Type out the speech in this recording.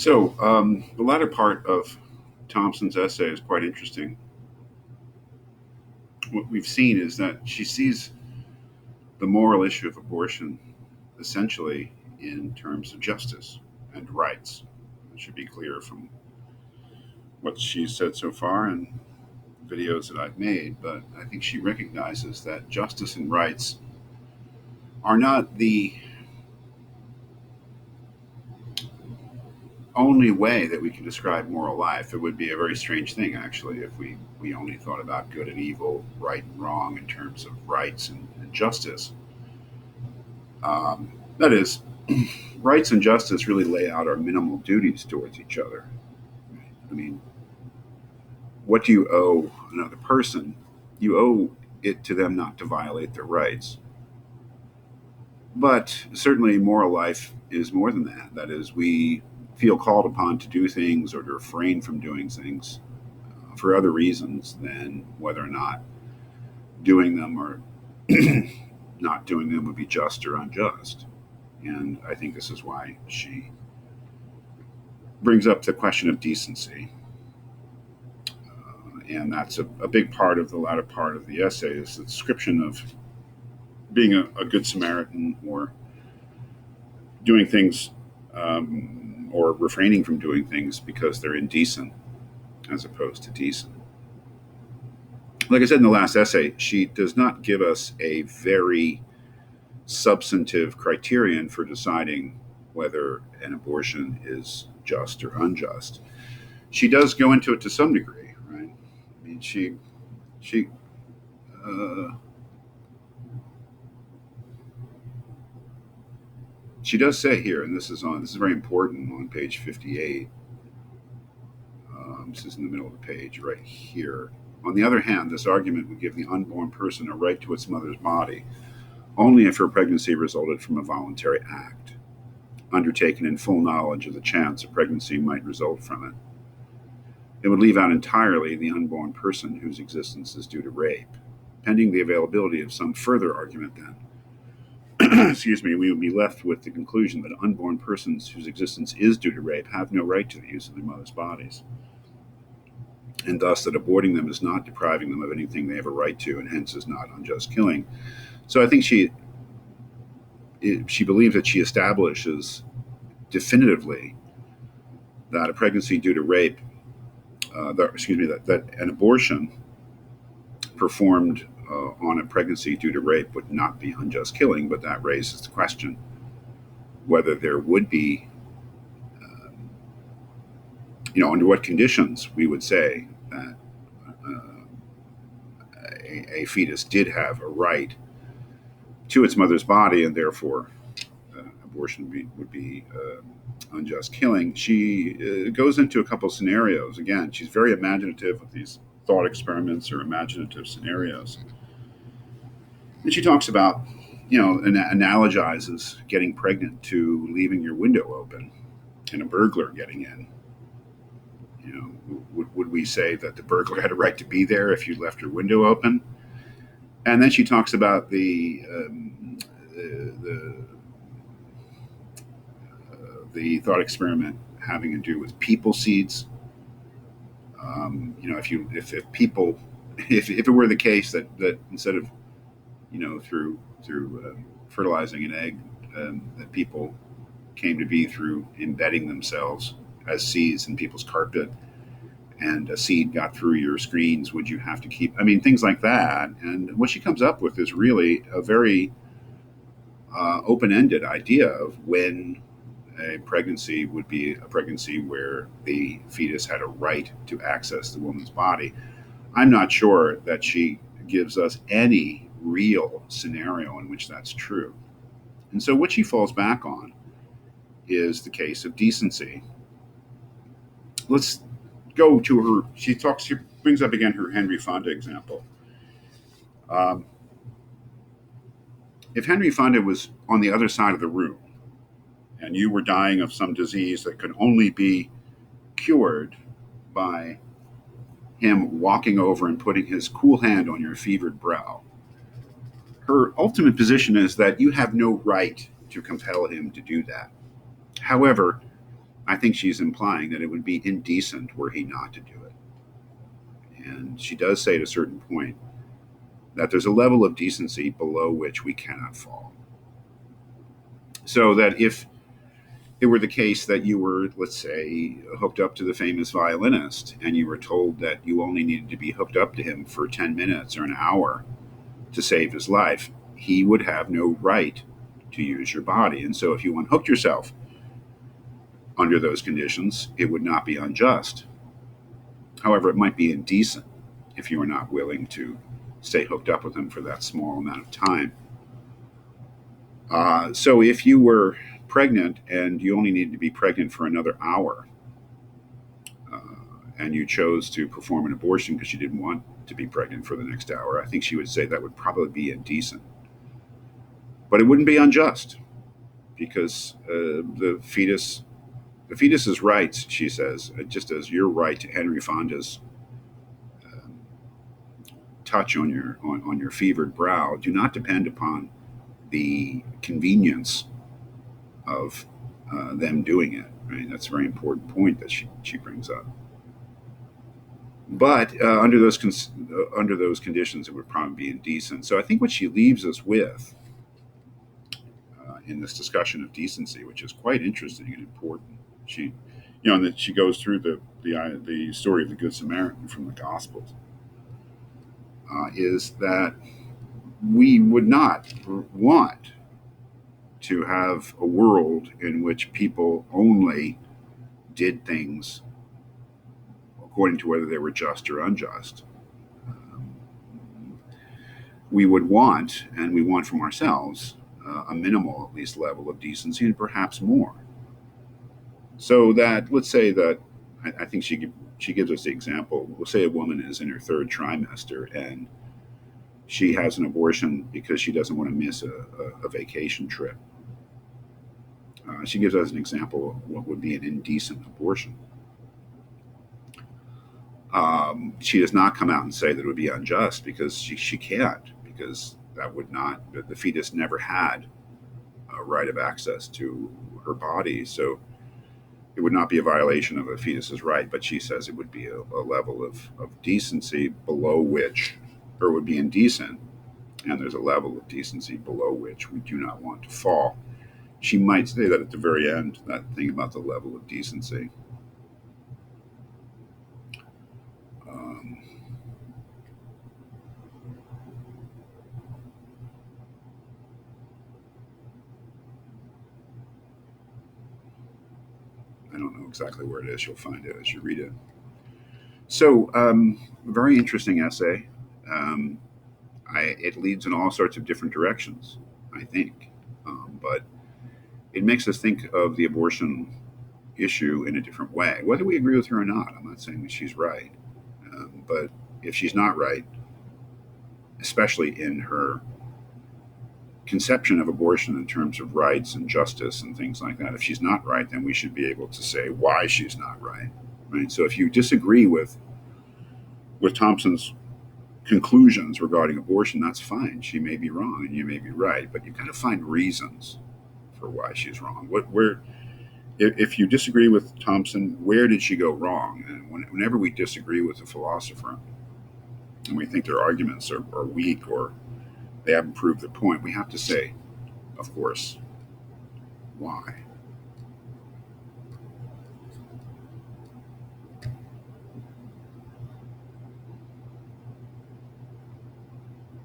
The latter part of Thompson's essay is quite interesting. What we've seen is that she sees the moral issue of abortion essentially in terms of justice and rights. It should be clear from what she's said so far and videos that I've made, but I think she recognizes that justice and rights are not the only way that we can describe moral life. It would be a very strange thing, actually, if we only thought about good and evil, right and wrong in terms of rights and justice. That is, rights and justice really lay out our minimal duties towards each other. I mean, what do you owe another person? You owe it to them not to violate their rights. But certainly, moral life is more than that. That is, we feel called upon to do things or to refrain from doing things for other reasons than whether or not doing them or not doing them would be just or unjust. And I think this is why she brings up the question of decency. And that's a big part of the latter part of the essay is the description of being a good Samaritan or doing things or refraining from doing things because they're indecent as opposed to decent. Like I said in the last essay, she does not give us a very substantive criterion for deciding whether an abortion is just or unjust. She does go into it to some degree, right? I mean, she uh, she does say here, and this is very important on page 58. This is in the middle of the page, right here. On the other hand, this argument would give the unborn person a right to its mother's body only if her pregnancy resulted from a voluntary act, undertaken in full knowledge of the chance a pregnancy might result from it. It would leave out entirely the unborn person whose existence is due to rape. Pending the availability of some further argument, then, excuse me, we would be left with the conclusion that unborn persons whose existence is due to rape have no right to the use of their mother's bodies, and thus that aborting them is not depriving them of anything they have a right to, and hence is not unjust killing. So I think she believes that she establishes definitively that a pregnancy due to rape, that an abortion performed on a pregnancy due to rape would not be unjust killing, but that raises the question whether there would be, under what conditions we would say that a fetus did have a right to its mother's body and therefore abortion would be unjust killing. She goes into a couple scenarios. Again, she's very imaginative with these thought experiments or imaginative scenarios. And she talks about, and analogizes getting pregnant to leaving your window open and a burglar getting in. Would we say that the burglar had a right to be there if you left your window open? And then she talks about the thought experiment having to do with people seeds. If people, if it were the case that instead of through fertilizing an egg, that people came to be through embedding themselves as seeds in people's carpet, and a seed got through your screens, would you have to keep? I mean, things like that. And what she comes up with is really a very open-ended idea of when a pregnancy would be a pregnancy where the fetus had a right to access the woman's body. I'm not sure that she gives us any real scenario in which that's true. And so what she falls back on is the case of decency. Let's go to her. She brings up again her Henry Fonda example. Um, if Henry Fonda was on the other side of the room and you were dying of some disease that could only be cured by him walking over and putting his cool hand on your fevered brow, her ultimate position is that you have no right to compel him to do that. However, I think she's implying that it would be indecent were he not to do it. And she does say at a certain point that there's a level of decency below which we cannot fall. So that if it were the case that you were, let's say, hooked up to the famous violinist and you were told that you only needed to be hooked up to him for 10 minutes or an hour to save his life, he would have no right to use your body. And so if you unhooked yourself under those conditions, it would not be unjust. However, it might be indecent if you were not willing to stay hooked up with him for that small amount of time. So if you were pregnant and you only needed to be pregnant for another hour, uh, and you chose to perform an abortion because you didn't want to be pregnant for the next hour, I think she would say that would probably be indecent. But it wouldn't be unjust because the fetus's rights, she says, just as your right to Henry Fonda's um, touch on your fevered brow, do not depend upon the convenience of them doing it. Right? That's a very important point that she brings up. But under those conditions, it would probably be indecent. So I think what she leaves us with in this discussion of decency, which is quite interesting and important, and that she goes through the story of the Good Samaritan from the Gospels, is that we would not want to have a world in which people only did things according to whether they were just or unjust. Um, we would want, and we want from ourselves, a minimal, at least, level of decency, and perhaps more. So that, let's say that, I think she gives us the example. We'll say a woman is in her third trimester and she has an abortion because she doesn't want to miss a vacation trip. She gives us an example of what would be an indecent abortion. She does not come out and say that it would be unjust because she can't, because that would not, the fetus never had a right of access to her body. So it would not be a violation of a fetus's right, but she says it would be a level of decency below which, or would be indecent, and there's a level of decency below which we do not want to fall. She might say that at the very end, that thing about the level of decency. Um, I don't know exactly where it is. You'll find it as you read it. So, very interesting essay. Um, it leads in all sorts of different directions, I think. But it makes us think of the abortion issue in a different way, whether we agree with her or not. I'm not saying that she's right. But if she's not right, especially in her conception of abortion in terms of rights and justice and things like that, if she's not right, then we should be able to say why she's not right. Right. So if you disagree with Thomson's conclusions regarding abortion, that's fine. She may be wrong and you may be right, but you got to find reasons for why she's wrong. If you disagree with Thomson, where did she go wrong? And whenever we disagree with a philosopher and we think their arguments are weak or they haven't proved their point, we have to say, of course, why.